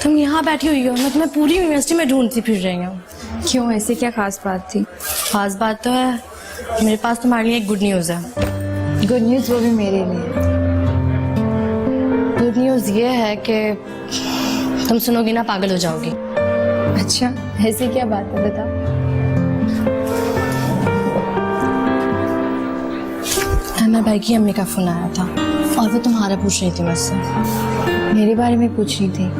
तुम यहाँ बैठी हुई हो, मैं तुम्हें पूरी यूनिवर्सिटी में ढूंढती फिर रही हूँ। क्यों, ऐसी क्या खास बात थी? खास बात तो है, मेरे पास तुम्हारे लिए एक गुड न्यूज़ है। गुड न्यूज़ वो भी मेरे लिए। गुड न्यूज़ ये है कि तुम सुनोगी ना पागल हो जाओगी। अच्छा, ऐसी क्या बात है, बता। मेरे भाई की अम्मी का फोन आया था और वो तुम्हारा पूछ रही थी मुझसे। मेरे बारे में पूछ रही थी?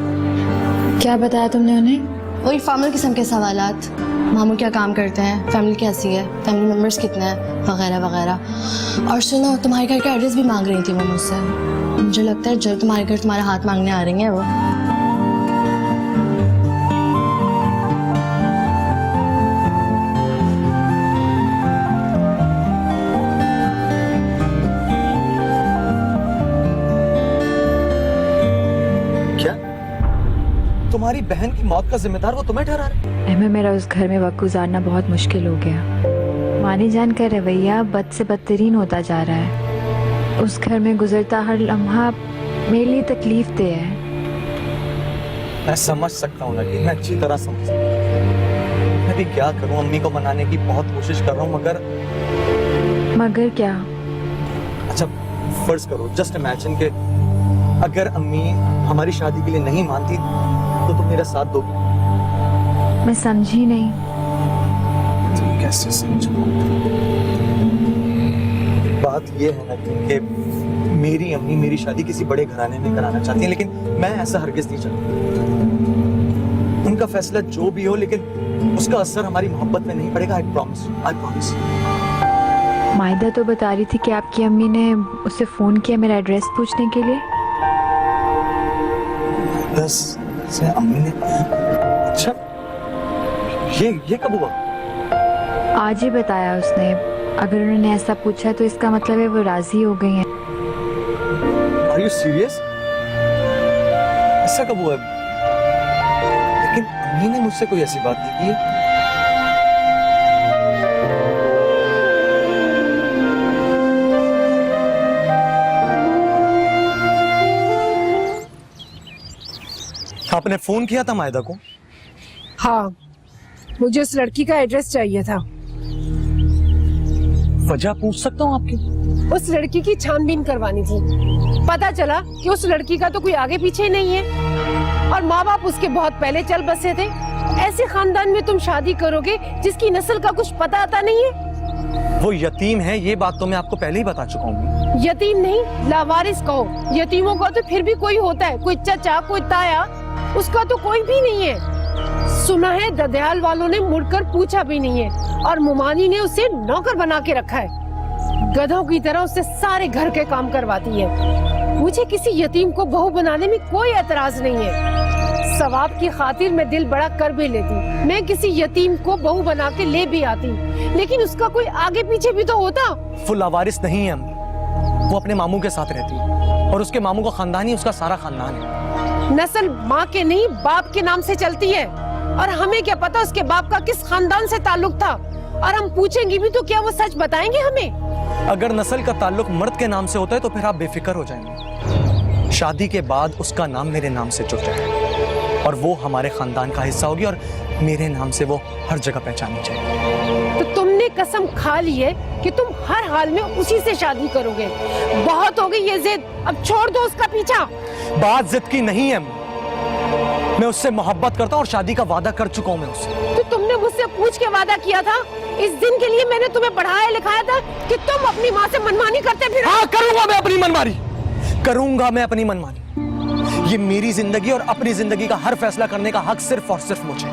क्या बताया तुमने उन्हें? वही फॉर्मल किस्म के सवालात, मामू क्या काम करते हैं, फैमिली कैसी है, फैमिली मेम्बर्स कितने हैं, वगैरह वगैरह। और सुनो, तुम्हारे घर का एड्रेस भी मांग रही थी वो मुझसे। मुझे लगता है जब तुम्हारे घर तुम्हारा हाथ मांगने आ रही हैं वो। तुम्हारी बहन की मौत का जिम्मेदार वो तुम्हें ठहरा रहे? एमा, मेरा उस घर में वक्त गुजारना बहुत मुश्किल हो गया। मानी जान का रवैया बद से बदतरीन होता जा रहा है। उस घर में गुजरता हर लम्हा मेरे लिए तकलीफ दे है। मैं समझ सकता हूँ नगीन, मैं अच्छी तरह समझ सकता हूँ। मैं भी क्या करूँ, अम्मी को मनाने की बहुत कोशिश कर रहा हूँ मगर क्या? अच्छा फर्ज करो, जस्ट इमेजिन के अगर अम्मी हमारी शादी के लिए नहीं मानती तो तुम मेरा साथ दोगी? मैं समझी नहीं। तुम कैसे समझो? बात ये है ना कि मेरी अम्मी मेरी शादी किसी बड़े घराने में कराना चाहती है, लेकिन मैं ऐसा हरगिज नहीं चाहता। उनका फैसला जो भी हो, लेकिन उसका असर हमारी मोहब्बत में नहीं पड़ेगा। I promise, I promise. मायदा तो बता रही थी कि आपकी अम्मी ने उसे फोन किया मेरा एड्रेस पूछने के लिए। बस से अम्मी ने? अच्छा, ये कब हुआ? आज ही बताया उसने। अगर उन्होंने ऐसा पूछा तो इसका मतलब है वो राजी हो गई हैं। Are you serious? ऐसा कब हुआ? लेकिन अम्मी ने मुझसे कोई ऐसी बात नहीं की है। आपने फोन किया था मायदा को? हाँ, मुझे उस लड़की का एड्रेस चाहिए था। वजह पूछ सकता हूँ आपकी? उस लड़की की छानबीन करवानी थी। पता चला कि उस लड़की का तो कोई आगे पीछे नहीं है और माँ बाप उसके बहुत पहले चल बसे थे। ऐसे खानदान में तुम शादी करोगे जिसकी नस्ल का कुछ पता आता नहीं है। वो यतीम है, ये बात तो मैं आपको पहले ही बता चुका हूँ। यतीम नहीं, लावारिस कहो। यतीमों का तो फिर भी कोई होता है, कोई चचा, कोई ताया। उसका तो कोई भी नहीं है। सुना है ददयाल वालों ने मुड़कर पूछा भी नहीं है और मुमानी ने उसे नौकर बना के रखा है। गधों की तरह उससे सारे घर के काम करवाती है। मुझे किसी यतीम को बहू बनाने में कोई एतराज नहीं है। सवाब की खातिर मैं दिल बड़ा कर भी लेती। मैं किसी यतीम को बहू बना के ले भी आती, लेकिन उसका कोई आगे पीछे भी तो होता। वो लावारिस नहीं है अम्मी, वो अपने मामू के साथ रहती है और उसके मामू का खानदान ही उसका सारा खानदान है। नस्ल माँ के नहीं बाप के नाम से चलती है और हमें क्या पता उसके बाप का किस खानदान से ताल्लुक था। और हम पूछेंगे भी तो क्या वो सच बताएंगे हमें? अगर नस्ल का ताल्लुक मर्द के नाम से होता है तो फिर आप बेफिक्र हो जाएंगे। शादी के बाद उसका नाम मेरे नाम से जुड़ जाएगा और वो हमारे खानदान का हिस्सा होगी और मेरे नाम से वो हर जगह पहचानी जाएगी। तो तुमने कसम खा ली है कि तुम हर हाल में उसी से शादी करोगे? बहुत हो गई ये जिद, अब छोड़ दो उसका पीछा। बात जिद की नहीं है, मैं उससे मोहब्बत करता हूँ और शादी का वादा कर चुका हूँ मैं उससे। तो तुमने मुझसे पूछ के वादा किया था? इस दिन के लिए मैंने तुम्हें पढ़ाया लिखाया था कि तुम अपनी माँ से मनमानी करते फिर? हाँ, करूंगा मैं अपनी मनमानी, करूंगा मैं अपनी मनमानी। ये मेरी जिंदगी और अपनी जिंदगी का हर फैसला करने का हक सिर्फ और सिर्फ मुझे।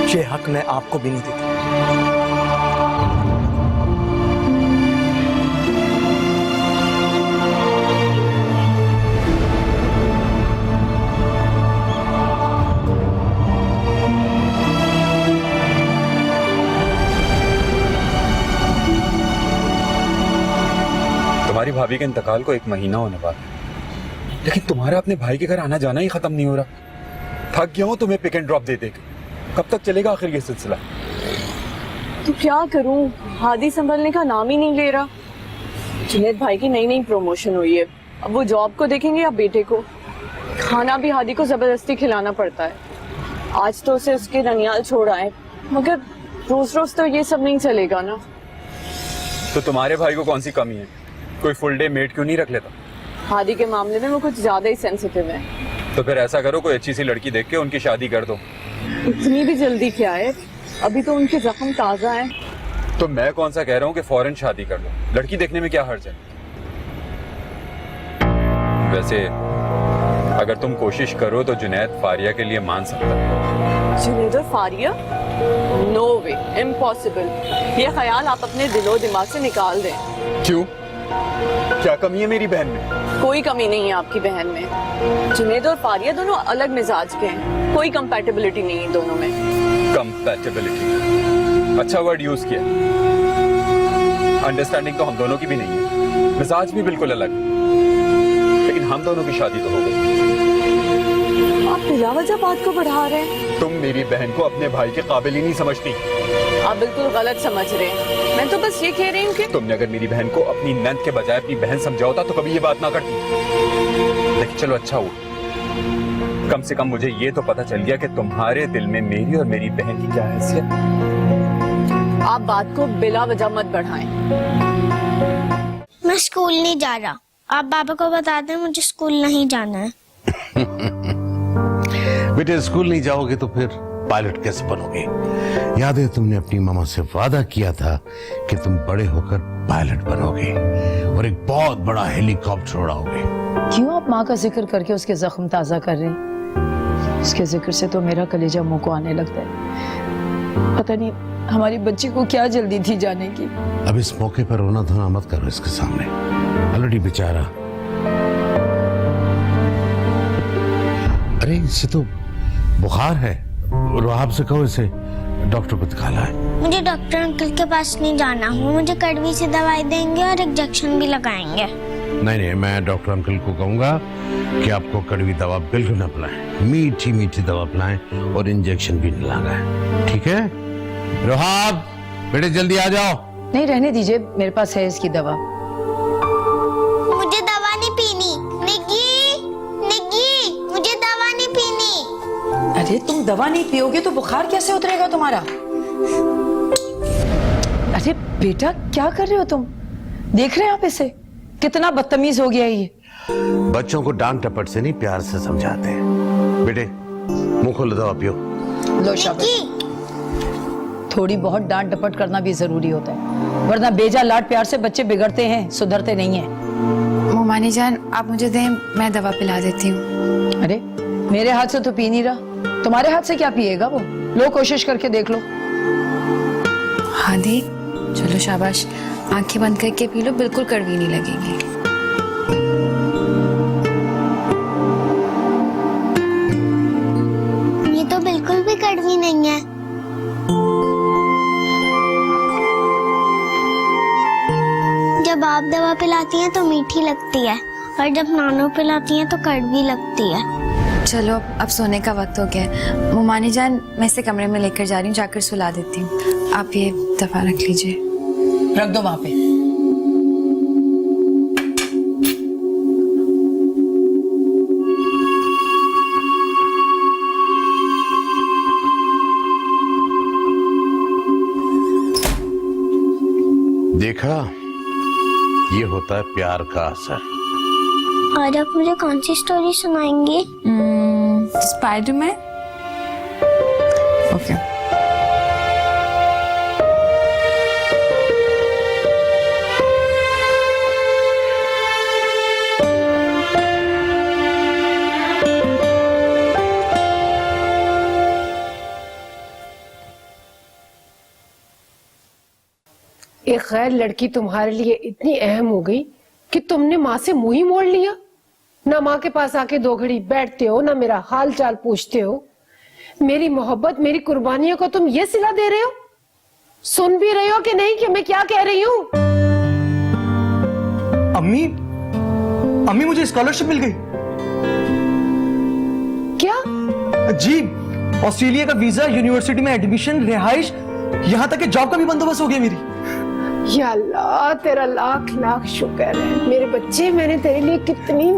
ये हक मैं आपको भी नहीं देती। तुम्हारी भाभी के इंतकाल को 1 महीना होने वाला है, लेकिन तुम्हारा अपने भाई के घर आना जाना ही खत्म नहीं हो रहा। थक गया हूँ तुम्हें पिक एंड ड्रॉप दे दे। कब तक चलेगा आखिर ये सिलसिला? तो क्या करूं, हादी संभलने का नाम ही नहीं ले रहा। जुनैद भाई की नई नई प्रमोशन हुई है, अब वो जॉब को देखेंगे या बेटे को? खाना भी हादी को जबरदस्ती खिलाना पड़ता है। आज तो उसे उसके ननियाल छोड़ आए, मगर रोज रोज तो ये सब नहीं चलेगा ना। तो तुम्हारे भाई को कौन सी कमी है? कोई फुल डे मेट क्यों नहीं रख लेता? हादी के मामले में वो कुछ ज्यादा ही सेंसिटिव है। तो फिर ऐसा करो, कोई अच्छी सी लड़की देख के उनकी शादी कर दो। इतनी भी जल्दी क्या है, अभी तो उनके जख्म ताजा हैं। तो मैं कौन सा कह रहा हूँ कि फौरन शादी कर लो, लड़की देखने में क्या हर्ज है? वैसे अगर तुम कोशिश करो तो जुनैद फारिया के लिए मान सकता है। जुनैद और फारिया? नो वे, इम्पॉसिबल। ये ख्याल आप अपने दिलो दिमाग से निकाल दें। क्यों? क्या कमी है मेरी बहन में? कोई कमी नहीं है आपकी बहन में। जुनैद और फारिया दोनों अलग मिजाज के हैं, कोई कंपैटिबिलिटी नहीं है दोनों में। कंपैटिबिलिटी अच्छा वर्ड यूज किया। अंडरस्टैंडिंग तो हम दोनों की भी नहीं है, मिजाज भी बिल्कुल अलग, लेकिन हम दोनों की शादी तो हो गई। आप बिला वजह बात को बढ़ा रहे हैं। तुम मेरी बहन को अपने भाई के काबिल ही नहीं समझती। आप बिल्कुल गलत समझ रहे हैं। मैं तो बस ये कह रही हूँ कि तुमने अगर मेरी बहन को अपनी नंद के बजाय अपनी बहन समझा होता तो कभी ये बात ना करती। लेकिन चलो अच्छा हुआ, कम से कम मुझे ये तो पता चल गया कि तुम्हारे दिल में मेरी और मेरी बहन की क्या हैसियत। आप बात को बिला वजह मत बढ़ाएं। मैं स्कूल नहीं जा रहा। आप पापा को बता दें मुझे स्कूल नहीं जाना है। बेटे स्कूल नहीं जाओगे तो फिर पायलट कैसे बनोगे? याद है तुमने अपनी मामा से वादा किया था कि तुम बड़े होकर पायलट बनोगे और एक बहुत बड़ा हेलीकॉप्टर उड़ाओगे। क्यों आप माँ का जिक्र करके उसके जख्म ताजा कर रहे हैं? उसके जिक्र से तो मेरा कलेजा मुंह को आने लगता है। पता नहीं हमारी बच्ची को क्या जल्दी थी जाने की। अब इस मौके पर रोना धोना मत करो इसके सामने, ऑलरेडी बेचारा। अरे इसे तो बुखार है, रुहाब से कहो इसे डॉक्टर को दिखाना है। मुझे डॉक्टर अंकल के पास नहीं जाना। वो मुझे कड़वी सी दवाई देंगे और इंजेक्शन भी लगाएंगे। नहीं, मैं डॉक्टर अंकल को कहूंगा कि आपको कड़वी दवा बिल्कुल न पिलाएं, मीठी मीठी दवा पिलाएं और इंजेक्शन भी न लगाएं, ठीक है? रुहाब बेटे जल्दी आ जाओ। नहीं रहने दीजिए, मेरे पास है इसकी दवा। मुझे दवा नहीं पीनी। निग्गी, निग्गी, मुझे दवा नहीं पीनी। अरे तुम दवा नहीं पियोगे तो बुखार कैसे उतरेगा तुम्हारा? अरे बेटा क्या कर रहे हो तुम? देख रहे हैं आप इसे? कितना बदतमीज हो गया ये। बच्चों को डांट टपट से नहीं प्यार से समझाते हैं। बेटे मुंह खोलो, दवा पियो। लो शाबाश। थोड़ी बहुत डांट डपट करना भी जरूरी होता है, वरना बेजा लाड प्यार से बच्चे बिगड़ते हैं, सुधरते नहीं हैं। मोमानी जान आप मुझे दें, मैं दवा पिला देती हूँ। अरे मेरे हाथ से तो पी नहीं रहा, तुम्हारे हाथ से क्या पिएगा वो? लो कोशिश करके देख लो। हादी चलो शाबाश, आंखें बंद करके पी लो, बिल्कुल कड़वी नहीं लगेगी। ये तो बिल्कुल भी कड़वी नहीं है। जब आप दवा पिलाती हैं तो मीठी लगती है और जब नानू पिलाती हैं तो कड़वी लगती है। चलो अब सोने का वक्त हो गया है। मोमानी जान मैं इसे कमरे में लेकर जा रही हूँ, जाकर सुला देती हूँ। आप ये दवा रख लीजिए। रख दो वहां पे। देखा, ये होता है प्यार का असर। और आप मुझे कौन सी स्टोरी सुनाएंगी? स्पाइडरमैन। ओके। एक गैर लड़की तुम्हारे लिए इतनी अहम हो गई कि तुमने माँ से मुंह ही मोड़ लिया। ना माँ के पास आके 2 घड़ी बैठते हो, ना मेरा हाल चाल पूछते हो। मेरी मोहब्बत, मेरी कुर्बानियों को तुम ये सिला दे रहे हो। सुन भी रहे हो कि नहीं कि मैं क्या कह रही हूँ? अम्मी, अम्मी मुझे स्कॉलरशिप मिल गई। क्या? जी, ऑस्ट्रेलिया का वीजा, यूनिवर्सिटी में एडमिशन, रिहाइश, यहाँ तक कि जॉब का भी बंदोबस्त हो गया मेरी। या अल्लाह तेरा लाख लाख शुक्र है मेरे बच्चे, मैंने तेरे लिए कितनी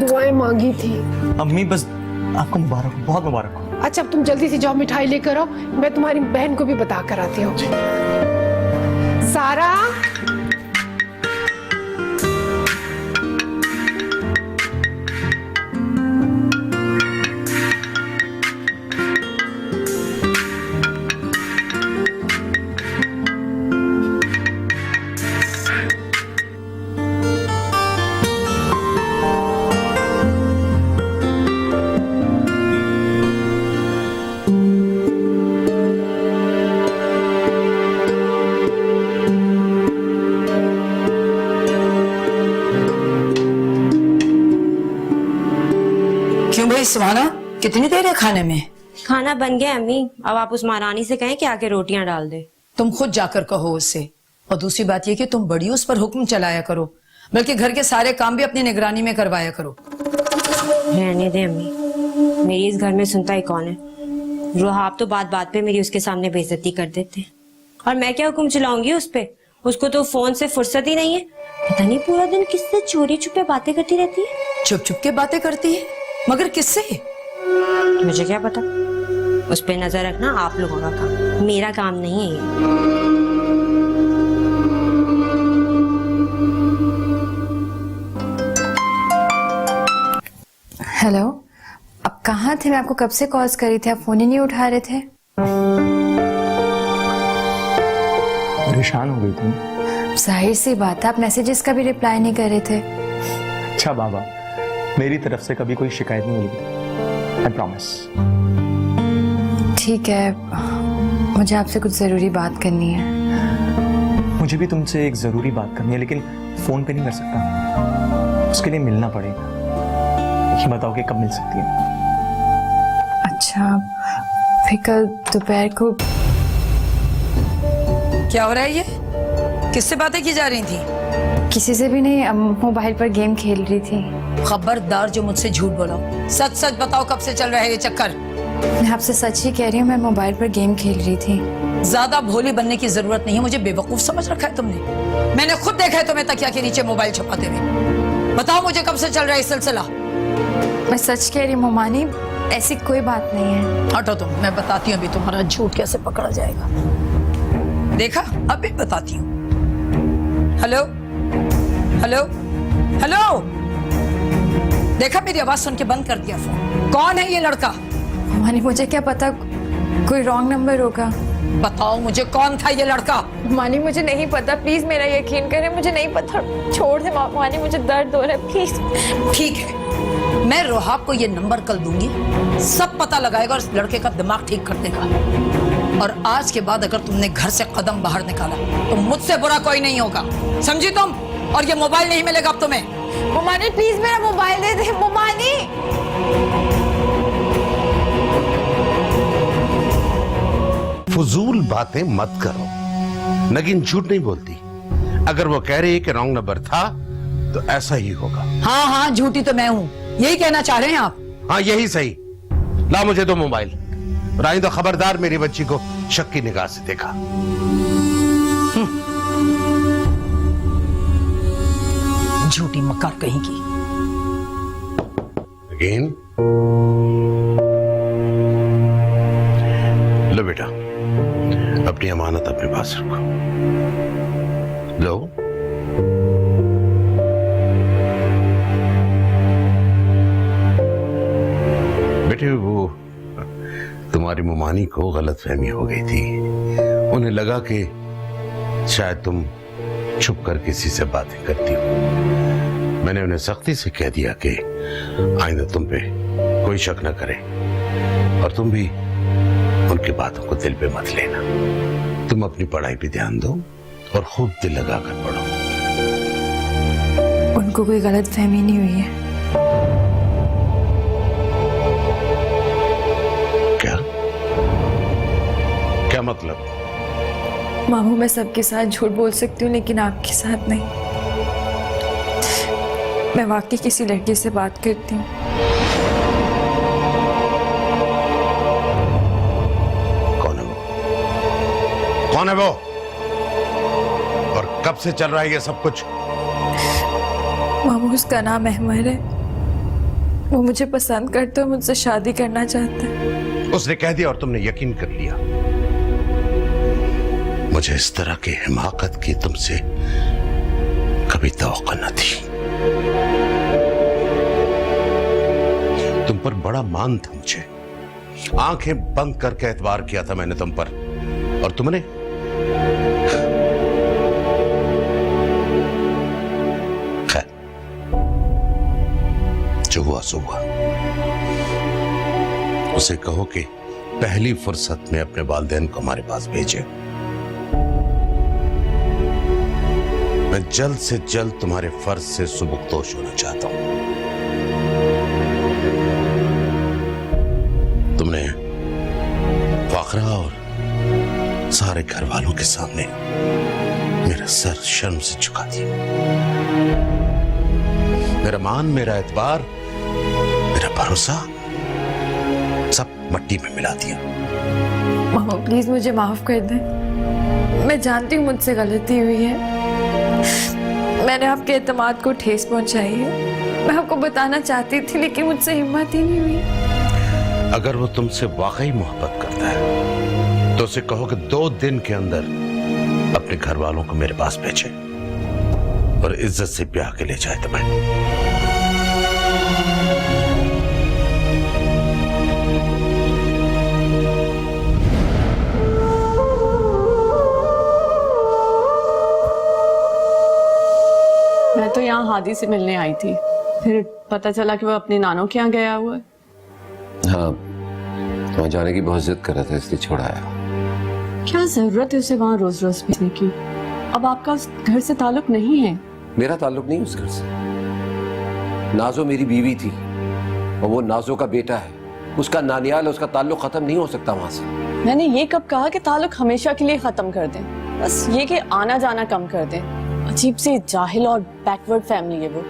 दुआएं मांगी थी। अम्मी बस आपको मुबारक हो, बहुत मुबारक हो। अच्छा अब तुम जल्दी से जाओ, मिठाई लेकर आओ, मैं तुम्हारी बहन को भी बता कर आती हूँ। सारा क्यों भाई सुहाना, कितनी देर है खाने में? खाना बन गया अम्मी, अब आप उस महारानी से कहें कि आके रोटियां डाल दे। तुम खुद जाकर कहो उससे। और दूसरी बात यह कि तुम बड़ी उस पर हुक्म चलाया करो, बल्कि घर के सारे काम भी अपनी निगरानी में करवाया करो। रहने दे अम्मी, मेरी इस घर में सुनता ही कौन है। रोहाब तो बात बात पे मेरी उसके सामने बेइज्जती कर देते, और मैं क्या हुक्म चलाऊंगी उस पे? उसको तो फोन से फुर्सत ही नहीं है। पता नहीं पूरा दिन किससे चोरी छुपे बातें करती रहती है। चुप चुप के बातें करती है, मगर किससे? मुझे क्या पता, उस पे नजर रखना आप लोगों का काम, मेरा काम नहीं है ये। हेलो, अब कहाँ थे? मैं आपको कब से कॉल्स करी थी, आप फोन ही नहीं उठा रहे थे। परेशान हो गई तुम? जाहिर सी बात है, आप मैसेजेस का भी रिप्लाई नहीं कर रहे थे। अच्छा बाबा, मेरी तरफ से कभी कोई शिकायत नहीं मिलेगी, आई प्रॉमिस। ठीक है, मुझे आपसे कुछ जरूरी बात करनी है। मुझे भी तुमसे एक जरूरी बात करनी है, लेकिन फोन पे नहीं कर सकता, उसके लिए मिलना पड़ेगा। ये बताओ कि कब मिल सकती है? अच्छा, फिर कल दोपहर को। क्या हो रहा है ये? किससे बातें की जा रही थी? किसी से भी नहीं, मोबाइल पर गेम खेल रही थी। खबरदार जो मुझसे झूठ बोलो, सच सच बताओ कब से चल रहा है ये चक्कर? मैं आपसे सच ही कह रही हूँ, मैं मोबाइल पर गेम खेल रही थी। ज्यादा भोली बनने की जरूरत नहीं है, मुझे बेवकूफ समझ रखा है तुमने। मैंने खुद देखा है तुम्हें तकिया के नीचे मोबाइल छुपाते हुए। बताओ मुझे कब से चल रहा है ये सिलसिला? मैं सच कह रही हूँ मोमानी, ऐसी कोई बात नहीं है। हटो तुम, मैं बताती हूँ अभी तुम्हारा झूठ कैसे पकड़ा जाएगा। देखा, अभी बताती हूँ। हेलो हेलो हेलो, देखा मेरी आवाज सुन के बंद कर दिया फोन। कौन है ये लड़का? मोमानी मुझे क्या पता, कोई रॉन्ग नंबर होगा। बताओ मुझे कौन था ये लड़का? मोमानी मुझे नहीं पता, प्लीज मेरा यकीन करें, मुझे नहीं पता, छोड़ दे मोमानी, मुझे दर्द हो रहा है, प्लीज। ठीक है, मैं रोहाब को ये नंबर कल दूंगी, सब पता लगाएगा और इस लड़के का दिमाग ठीक कर देगा। और आज के बाद अगर तुमने घर से कदम बाहर निकाला तो मुझसे बुरा कोई नहीं होगा, समझी तुम? और ये मोबाइल नहीं मिलेगा अब तुम्हें। मोमानी प्लीज मेरा मोबाइल दे दे, मोमानी। फजूल बातें मत करो, नगीन झूठ नहीं बोलती। अगर वो कह रही है कि रॉन्ग नंबर था तो ऐसा ही होगा। हाँ हाँ, झूठी तो मैं हूँ, यही कहना चाह रहे हैं आप? हाँ यही सही। ला मुझे दो मोबाइल। राई तो खबरदार मेरी बच्ची को शक की निगाह से देखा। झूठी मक्कार कहीं की। अगेन लो बेटा, अपनी अमानत अपने पास रखो। लो, बेटे वो तुम्हारी मुमानी को गलतफहमी हो गई थी। उन्हें लगा कि शायद तुम छुप कर किसी से बातें करती हो। मैंने उन्हें सख्ती से कह दिया कि आइंदा तुम पे कोई शक न करे, और तुम भी उनकी बातों को दिल पे मत लेना। तुम अपनी पढ़ाई पे ध्यान दो और खूब दिल लगा कर पढ़ो। उनको कोई गलत फहमी नहीं हुई है। क्या क्या मतलब? मामू मैं सबके साथ झूठ बोल सकती हूँ, लेकिन आपके साथ नहीं। मैं वाकई किसी लड़की से बात करती हूँ। कौन है वो? कौन है वो? और कब से चल रहा है ये सब कुछ? मामू, उसका नाम अहमद है। वो मुझे पसंद करते और मुझसे शादी करना चाहता है। उसने कह दिया और तुमने यकीन कर लिया? मुझे इस तरह की हिमाकत की तुमसे कभी तवक्को न थी। तुम पर बड़ा मान था मुझे, आंखें बंद करके एतबार किया था मैंने तुम पर, और तुमने खैर, जो हुआ सो हुआ। उसे कहो कि पहली फुर्सत में अपने वालिदैन को हमारे पास भेजे। मैं जल्द से जल्द तुम्हारे फर्ज से सुबुक्तोश होना चाहता हूं। तुमने वाकरा और सारे घर वालों के सामने मेरा सर शर्म से झुका दिया। मेरा मान, मेरा एतबार, मेरा भरोसा सब मट्टी में मिला दिया। मामा, प्लीज मुझे माफ कर दे। मैं जानती हूँ मुझसे गलती हुई है। मैंने आपके एतमाद को ठेस पहुंचाई है। मैं आपको बताना चाहती थी, लेकिन मुझसे हिम्मत ही नहीं हुई। अगर वो तुमसे वाकई मोहब्बत करता है तो उसे कहो कि 2 दिन के अंदर अपने घर वालों को मेरे पास भेजे और इज्जत से ब्याह के ले जाए तुम्हें। मैं तो यहाँ हादी से मिलने आई थी, फिर पता चला कि वो अपने नानों के यहाँ गया हुआ है। हाँ, वहाँ जाने की बहुत जिद कर रहा था, इसलिए छोड़ आया। क्या जरूरत है उसे वहाँ रोज रोज भेजने की? अब आपका उस घर से ताल्लुक नहीं है। मेरा ताल्लुक नहीं उस घर से। नाजो मेरी बीवी थी और वो नाजो का बेटा है। उसका नानियाल, उसका ताल्लुक खत्म नहीं हो सकता वहाँ से। मैंने ये कब कहा कि ताल्लुक हमेशा के लिए खत्म कर दें? बस ये कि आना जाना कम कर दें। अजीब सी जाहिल और बैकवर्ड फैमिली है वो।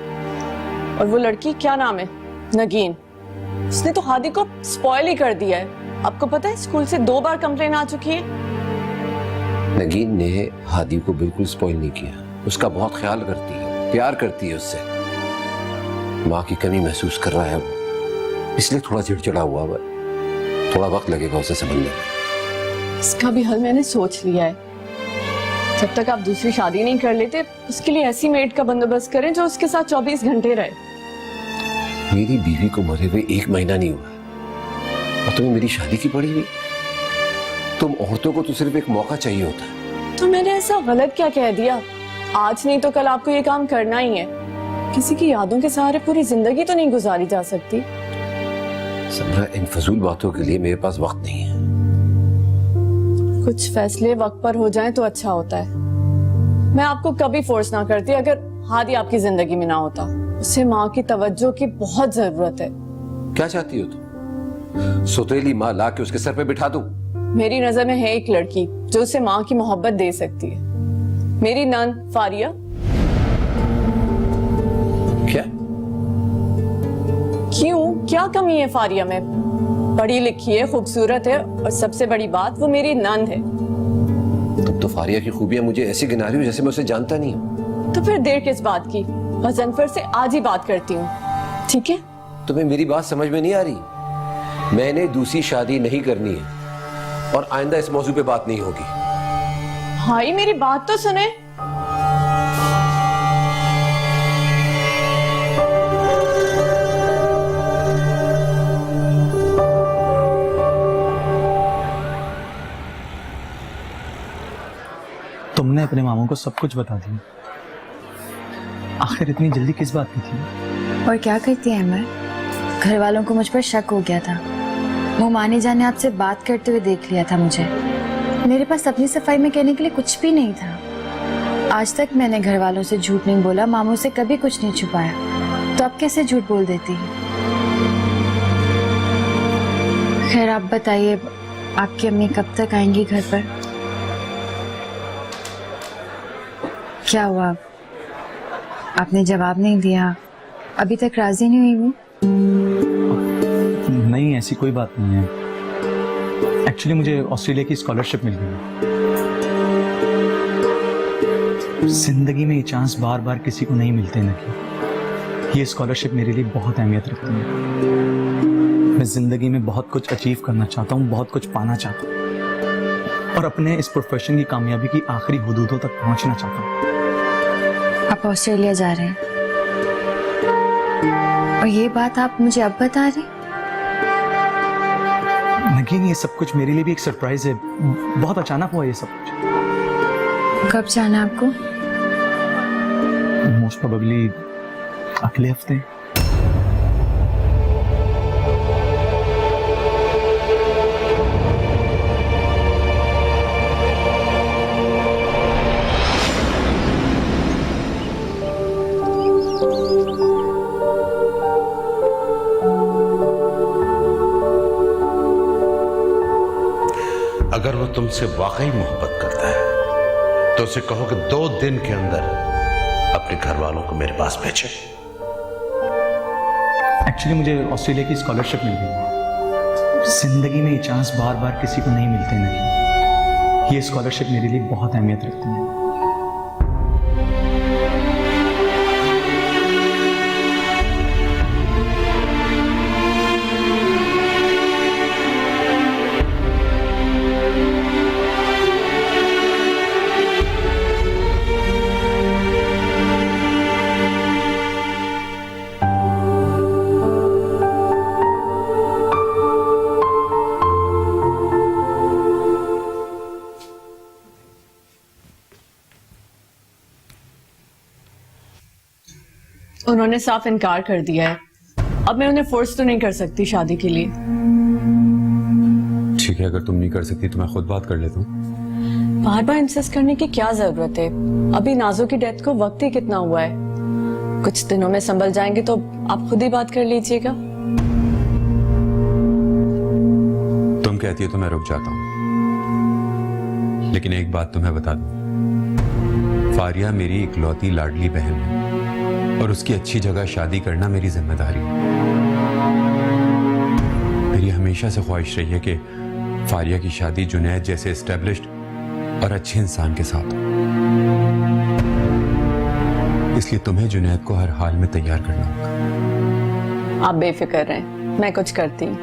और वो लड़की, क्या नाम है, नगीन, उसने तो हादी को स्पॉइल ही कर दिया है। आपको पता है स्कूल से 2 बार कंप्लेन आ चुकी है। नगीन ने हादी को बिल्कुल स्पॉइल नहीं किया। उसका बहुत ख्याल करती है, प्यार करती है उससे। माँ की कमी महसूस कर रहा है वो, इसलिए थोड़ा चिड़चिड़ा हुआ है। थोड़ा वक्त लगेगा उसे समझने में। इसका भी हल मैंने सोच लिया है। जब तक आप दूसरी शादी नहीं कर लेते, उसके लिए ऐसी मेड का बंदोबस्त करें जो उसके साथ 24 घंटे रहे। मेरी बीवी को मरे हुए 1 महीना नहीं हुआ और तुम्हें मेरी शादी की पड़ी हुई। तुम औरतों को तो सिर्फ एक मौका चाहिए होता है। तो मैंने ऐसा गलत क्या कह दिया? आज नहीं तो कल आपको ये काम करना ही है। किसी की यादों के सहारे पूरी जिंदगी तो नहीं गुजारी जा सकती। समझा, इन फजूल बातों के लिए मेरे पास वक्त नहीं है। कुछ फैसले वक्त पर हो जाएं तो अच्छा होता है। मैं आपको कभी फोर्स ना करती अगर हादी आपकी जिंदगी में ना होता। उसे माँ की तवज्जो की बहुत जरूरत है। क्या चाहती हो तुम? सौतेली माँ ला के उसके सर पे बिठा दूं? मेरी नजर में है एक लड़की जो उसे माँ की मोहब्बत दे सकती है। मेरी नंद फारिया। क्या? क्यों, क्या कमी है फारिया में? पढ़ी लिखी है, खूबसूरत है, और सबसे बड़ी बात वो मेरी नंद है। तुम तो फारिया की खूबियां मुझे ऐसी गिना रही हो जैसे मैं उसे जानता नहीं हूँ। तो फिर देर किस बात की? गजनफर से आज ही बात करती हूँ, ठीक है? तुम्हें मेरी बात समझ में नहीं आ रही? मैंने दूसरी शादी नहीं करनी है और आइंदा इस मौजू पे बात नहीं होगी। भाई मेरी बात तो सुने। तुमने अपने मामू को सब कुछ बता दिया। आखिर इतनी जल्दी किस बात की थी? और क्या करती है अहमद? घर वालों को मुझ पर शक हो गया था। मोमानी जान ने आपसे बात करते हुए देख लिया था मुझे। मेरे पास अपनी सफाई में कहने के लिए कुछ भी नहीं था। आज तक मैंने घर वालों से झूठ नहीं बोला, मामू से कभी कुछ नहीं छुपाया, तो अब कैसे झूठ बोल देती? खैर आप बताइए, आपकी अम्मी कब तक आएंगी घर पर? क्या हुआ, आपने जवाब नहीं दिया? अभी तक राजी नहीं हुई वो? नहीं, ऐसी कोई बात नहीं है। एक्चुअली मुझे ऑस्ट्रेलिया की स्कॉलरशिप मिल गई। जिंदगी में ये चांस बार बार किसी को नहीं मिलते नकी। ये स्कॉलरशिप मेरे लिए बहुत अहमियत रखती है। मैं जिंदगी में बहुत कुछ अचीव करना चाहता हूँ, बहुत कुछ पाना चाहता हूँ और अपने इस प्रोफेशन की कामयाबी की आखिरी हुदूदों तक पहुंचना चाहता हूँ। आप ऑस्ट्रेलिया जा रहे हैं और ये बात आप मुझे अब बता रहे हैं? नगीन, ये सब कुछ मेरे लिए भी एक सरप्राइज है। बहुत अचानक हुआ ये सब कुछ। कब जाना है आपको? मोस्ट प्रोबेबली अगले हफ्ते। अगर वो तुमसे वाकई मोहब्बत करता है तो उसे कहो कि 2 दिन के अंदर अपने घर वालों को मेरे पास भेजे। एक्चुअली मुझे ऑस्ट्रेलिया की स्कॉलरशिप मिल गई। जिंदगी में ये चांस बार बार किसी को नहीं मिलते नहीं। ये स्कॉलरशिप मेरे लिए बहुत अहमियत रखती है। उन्होंने साफ इनकार कर दिया है। अब मैं उन्हें फोर्स तो नहीं कर सकती शादी के लिए। ठीक है, अगर तुम नहीं कर सकती तो मैं खुद बात कर लेता हूँ। बार बार इंसिस्ट करने की क्या जरूरत है? अभी नाजो की डेथ को वक्त ही कितना हुआ है। कुछ दिनों में संभल जाएंगे तो आप खुद ही बात कर लीजिएगा। तुम कहती हो तो मैं रुक जाता हूँ, लेकिन एक बात तुम्हें बता दूं, फारिया मेरी इकलौती लाडली बहन है और उसकी अच्छी जगह शादी करना मेरी जिम्मेदारी है। मेरी हमेशा से ख्वाहिश रही है कि फारिया की शादी जुनैद जैसे एस्टेब्लिश्ड और अच्छे इंसान के साथ हो। इसलिए तुम्हें जुनैद को हर हाल में तैयार करना होगा। आप बेफिक्र रहें, मैं कुछ करती हूँ।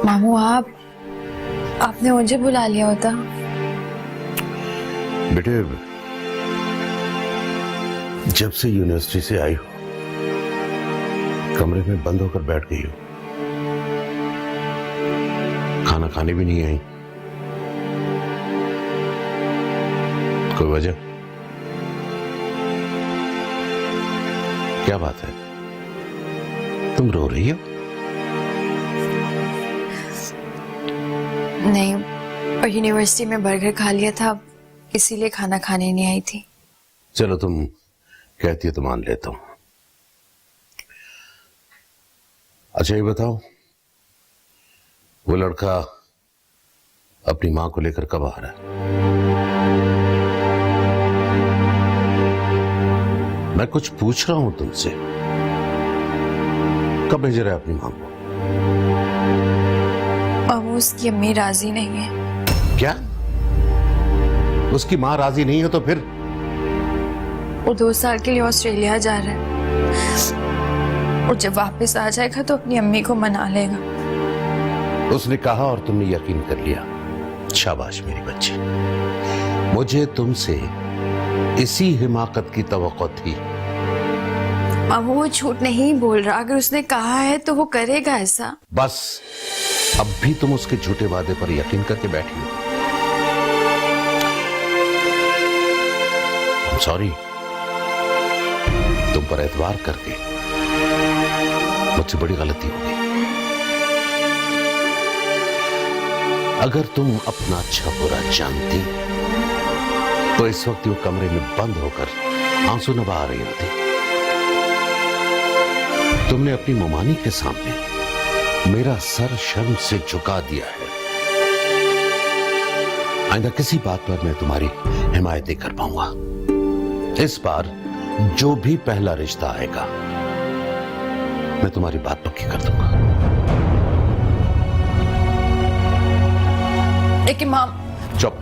मामू, आपने मुझे बुला लिया होता। बेटे, जब से यूनिवर्सिटी से आई हो कमरे में बंद होकर बैठ गई हो, खाना खाने भी नहीं आई। कोई वजह? क्या बात है, तुम रो रही हो? नहीं, और यूनिवर्सिटी में बर्गर खा लिया था, इसीलिए खाना खाने नहीं आई थी। चलो, तुम कहती हो तो मान लेता हूं। अच्छा, ये बताओ, वो लड़का अपनी मां को लेकर कब आ रहा है? मैं कुछ पूछ रहा हूं तुमसे। कब भेज रहा है अपनी मां को? अब उसकी अम्मी राजी नहीं है। क्या? उसकी मां राजी नहीं है तो फिर? वो 2 साल के लिए ऑस्ट्रेलिया जा रहा है और जब वापस आ जाएगा तो अपनी अम्मी को मना लेगा। उसने कहा और तुमने यकीन कर लिया। शाबाश मेरी बच्ची, मुझे तुमसे इसी हिमाकत की तवक्को थी। अब वो झूठ नहीं बोल रहा, अगर उसने कहा है तो वो करेगा ऐसा। बस, अब भी तुम उसके झूठे वादे पर यकीन करके बैठी हो। सॉरी, तुम पर एतबार करके मुझसे बड़ी गलती हो गई। अगर तुम अपना अच्छा बुरा जानती तो इस वक्त वो कमरे में बंद होकर आंसू न बहा रही होती। तुमने अपनी मुमानी के सामने मेरा सर शर्म से झुका दिया है। आइंदा किसी बात पर मैं तुम्हारी हिमायत नहीं कर पाऊंगा। इस बार जो भी पहला रिश्ता आएगा मैं तुम्हारी बात पक्की कर दूंगा। लेकिन माँ, चुप,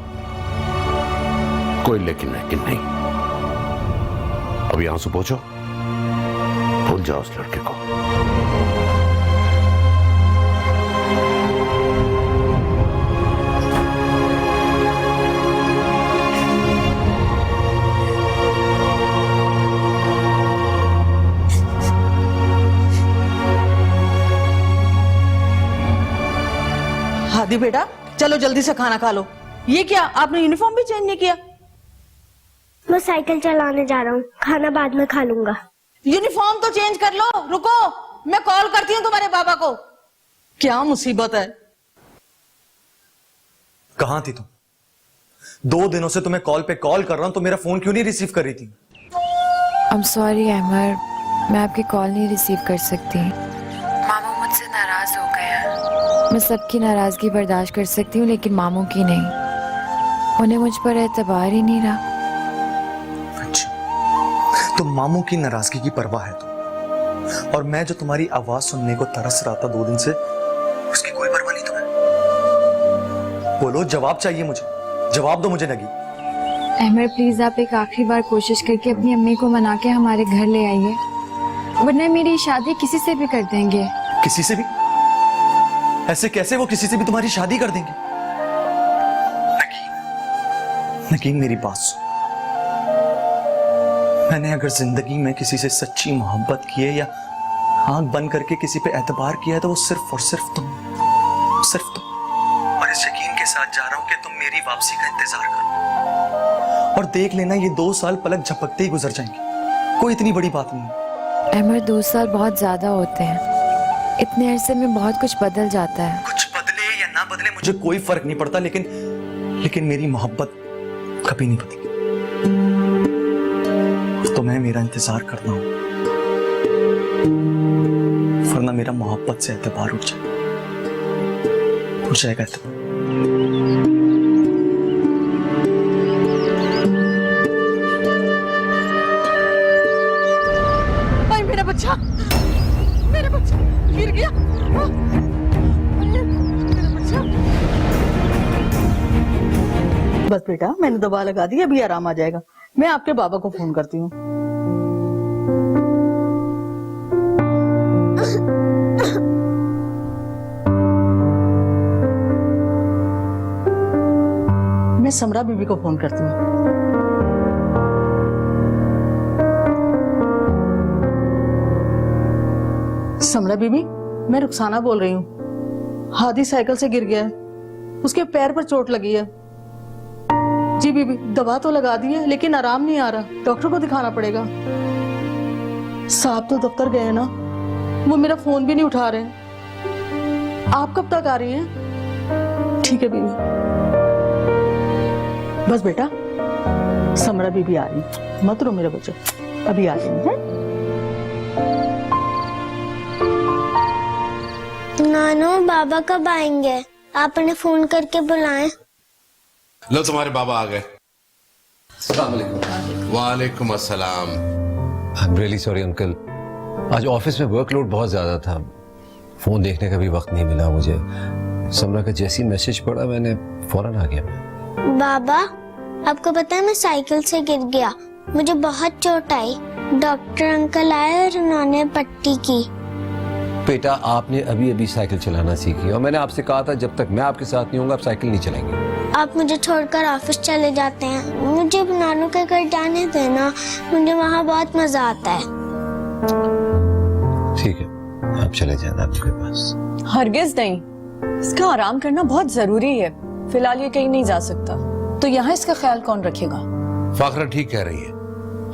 कोई लेकिन नहीं। अब यहां से पहुंचो, भूल जाओ उस लड़के को। हादी बेटा, चलो जल्दी से खाना खा लो। ये क्या, आपने यूनिफॉर्म भी चेंज नहीं किया? मैं साइकिल चलाने जा रहा हूँ, खाना बाद में खा लूंगा। यूनिफॉर्म तो चेंज कर लो। रुको, मैं कॉल करती हूँ तुम्हारे बाबा को। क्या मुसीबत है। कहां थी तुम? 2 दिनों से तुम्हें कॉल पे कॉल कर रहा हूं तो मेरा फोन क्यों नहीं रिसीव कर रही थी? आई एम सॉरी अहमर, मैं आपकी कॉल नहीं रिसीव कर सकती। मामू मुझसे नाराज हो गए हैं। मैं सबकी नाराजगी बर्दाश्त कर सकती हूँ लेकिन मामू की नहीं। उन्हें मुझ पर एतबार ही नहीं रहा। अच्छा, तो मामू की नाराजगी की परवाह है तुम, और मैं जो तुम्हारी आवाज सुनने को तरस रहा था 2 दिन से, उसकी कोई परवाह नहीं तुम्हें? बोलो, जवाब चाहिए मुझे, जवाब दो मुझे नगी। अहमर प्लीज आप एक आखिरी बार कोशिश करके अपनी अम्मी को मना के हमारे घर ले आइए, वरना मेरी शादी किसी से भी कर देंगे। किसी से भी? ऐसे कैसे वो किसी से भी तुम्हारी शादी कर देंगे? नगीन, मेरी बात सुन। मैंने अगर जिंदगी में किसी से सच्ची मोहब्बत की है या आंख बंद करके किसी पे एतबार किया है तो वो सिर्फ और सिर्फ तुम, सिर्फ तुम। और इस यकीन के साथ जा रहा हूं कि तुम मेरी वापसी का इंतजार करो, और देख लेना ये 2 साल पलक झपकते ही गुजर जाएंगे। कोई इतनी बड़ी बात नहीं। अहमर 2 साल बहुत ज्यादा होते हैं, इतने अरसे में बहुत कुछ बदल जाता है। कुछ बदले या ना बदले मुझे कोई फर्क नहीं पड़ता, लेकिन मेरी मोहब्बत कभी नहीं बदली। तुम्हें मेरा इंतजार करना हो, वरना मेरा मोहब्बत से एतबार उठ जाएगा एतबार। भाई मेरा बच्चा गिर गया। मेरा बच्चा। बस बेटा, मैंने दवा लगा दी, अभी आराम आ जाएगा। मैं आपके बाबा को फोन करती हूँ। मैं समरा बीबी को फोन करती हूँ। समरा बीबी, मैं रुखसाना बोल रही हूँ। हादी साइकिल से गिर गया है, उसके पैर पर चोट लगी है। जी बीबी, दवा तो लगा दी है लेकिन आराम नहीं आ रहा, डॉक्टर को दिखाना पड़ेगा। साहब तो दफ्तर गए ना, वो मेरा फोन भी नहीं उठा रहे। आप कब तक आ रही हैं? ठीक है बीबी। बस बेटा, समरा बीबी आ रही, मत रो मेरा बच्चा, अभी आ रही है। नानू, बाबा कब आएंगे? आप उन्हें फोन करके बुलाएं। लो, तुम्हारे बाबा आ गए। वालेकुम अस्सलाम। I am really sorry uncle, आज ऑफिस में वर्कलोड बहुत ज्यादा था, फोन देखने का भी वक्त नहीं मिला मुझे। समरा का जैसी मैसेज पढ़ा मैंने फौरन आ गया। बाबा, आपको पता है मैं साइकिल से गिर गया, मुझे बहुत चोट आई। डॉक्टर अंकल आए और उन्होंने पट्टी की। बेटा, आपने अभी अभी साइकिल चलाना सीखी, और मैंने आपसे कहा था जब तक मैं आपके साथ नहीं होऊंगा आप साइकिल नहीं चलाएंगे। आप मुझे छोड़कर ऑफिस चले जाते हैं, मुझे नानू के घर जाने देना, मुझे वहाँ बहुत मजा आता है। ठीक है, आप चले जाना आपके पास। हरगिज नहीं, इसका आराम करना बहुत जरूरी है। फिलहाल ये कहीं नहीं जा सकता, तो यहाँ इसका ख्याल कौन रखेगा? फाखरा ठीक कह रही है,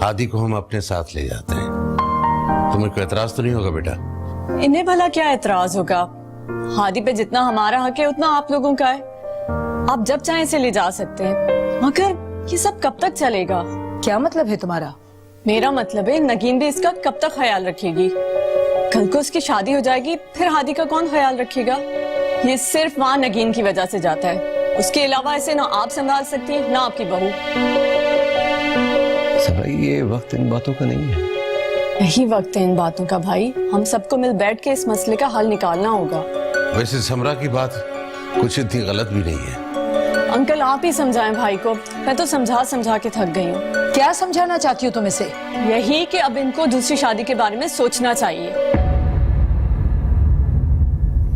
हादी को हम अपने साथ ले जाते हैं। तुम्हें कोई एतराज तो नहीं होगा बेटा? इन्हें भला क्या एतराज होगा? हादी पे जितना हमारा हक है उतना आप लोगों का है। आप जब चाहे इसे ले जा सकते हैं, मगर ये सब कब तक चलेगा? क्या मतलब है तुम्हारा? मेरा मतलब है नगीन भी इसका कब तक ख्याल रखेगी? कल को उसकी शादी हो जाएगी, फिर हादी का कौन ख्याल रखेगा? ये सिर्फ वहां नगीन की वजह से जाता है। उसके अलावा ऐसे ना आप संभाल सकती हैं ना आपकी बहू। समरा, ये वक्त इन बातों का नहीं है। यही वक्त है इन बातों का भाई। हम सबको मिल बैठ के इस मसले का हल निकालना होगा। वैसे समरा की बात कुछ इतनी गलत भी नहीं है। अंकल आप ही समझाएं भाई को। मैं तो समझा समझा के थक गई हूँ। क्या समझाना चाहती हो तुम इसे? यही कि अब इनको दूसरी शादी के बारे में सोचना चाहिए।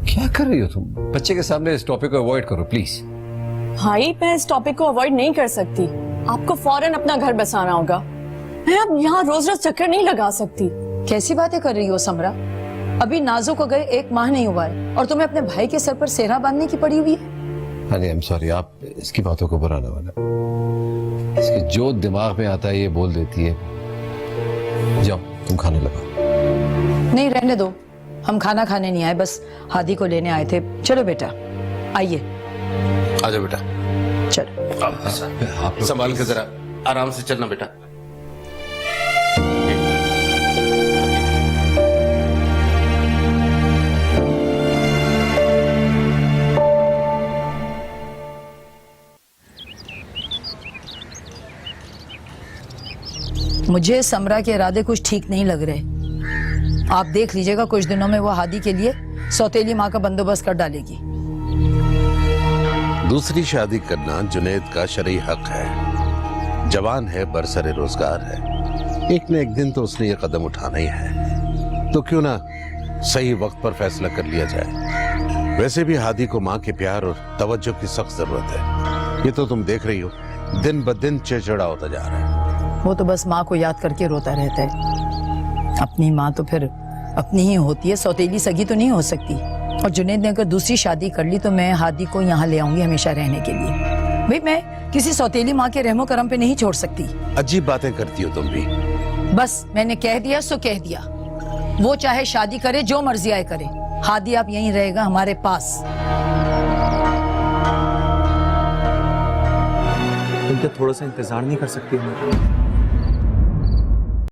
क्या कर रही हो तुम? बच्चे के सामने इस टॉपिक को अवॉइड करो प्लीज। भाई मैं इस टॉपिक को अवॉइड नहीं कर सकती। आपको फौरन अपना घर बसाना होगा। मैं अब यहाँ रोज रोज चक्कर नहीं लगा सकती। कैसी बातें कर रही हो समरा? अभी नाजो को गए 1 माह नहीं हुआ है और तुम्हें अपने भाई के सर पर सेहरा बांधने की पड़ी हुई है। आई एम सॉरी, आप इसकी बातों को बुरा ना माना। इसके जो दिमाग में आता है ये बोल देती है। जाओ तुम खाने लगाओ। नहीं रहने दो, हम खाना खाने नहीं आए, बस हादी को लेने आए थे। चलो बेटा आइए। आजा बेटा, चलो संभाल के जरा आराम से चलना बेटा। मुझे समरा के इरादे कुछ ठीक नहीं लग रहे। आप देख लीजिएगा, कुछ दिनों में वो हादी के लिए सौतेली माँ का बंदोबस्त कर डालेगी। दूसरी शादी करना जुनैद का शरई हक है। जवान है, बरसरे रोजगार है। एक न एक दिन तो उसने ये कदम उठाना ही है, तो क्यों ना सही वक्त पर फैसला कर लिया जाए। वैसे भी हादी को माँ के प्यार और तवज्जो की सख्त जरूरत है। ये तो तुम देख रही हो, दिन ब दिन चिड़चिड़ा होता जा रहा है। वो तो बस माँ को याद करके रोता रहता है। अपनी माँ तो फिर अपनी ही होती है, सौतेली सगी तो नहीं हो सकती। और जुनैद ने अगर दूसरी शादी कर ली तो मैं हादी को यहाँ ले आऊंगी हमेशा रहने के लिए। भाई मैं किसी सौतेली माँ के रहमो करम पे नहीं छोड़ सकती। अजीब बातें करती हो तुम भी। बस मैंने कह दिया सो कह दिया। वो चाहे शादी करे, जो मर्जी आए करे, हादी आप यहीं रहेगा हमारे पास। तुम क्या थोड़ा सा इंतजार नहीं कर सकती?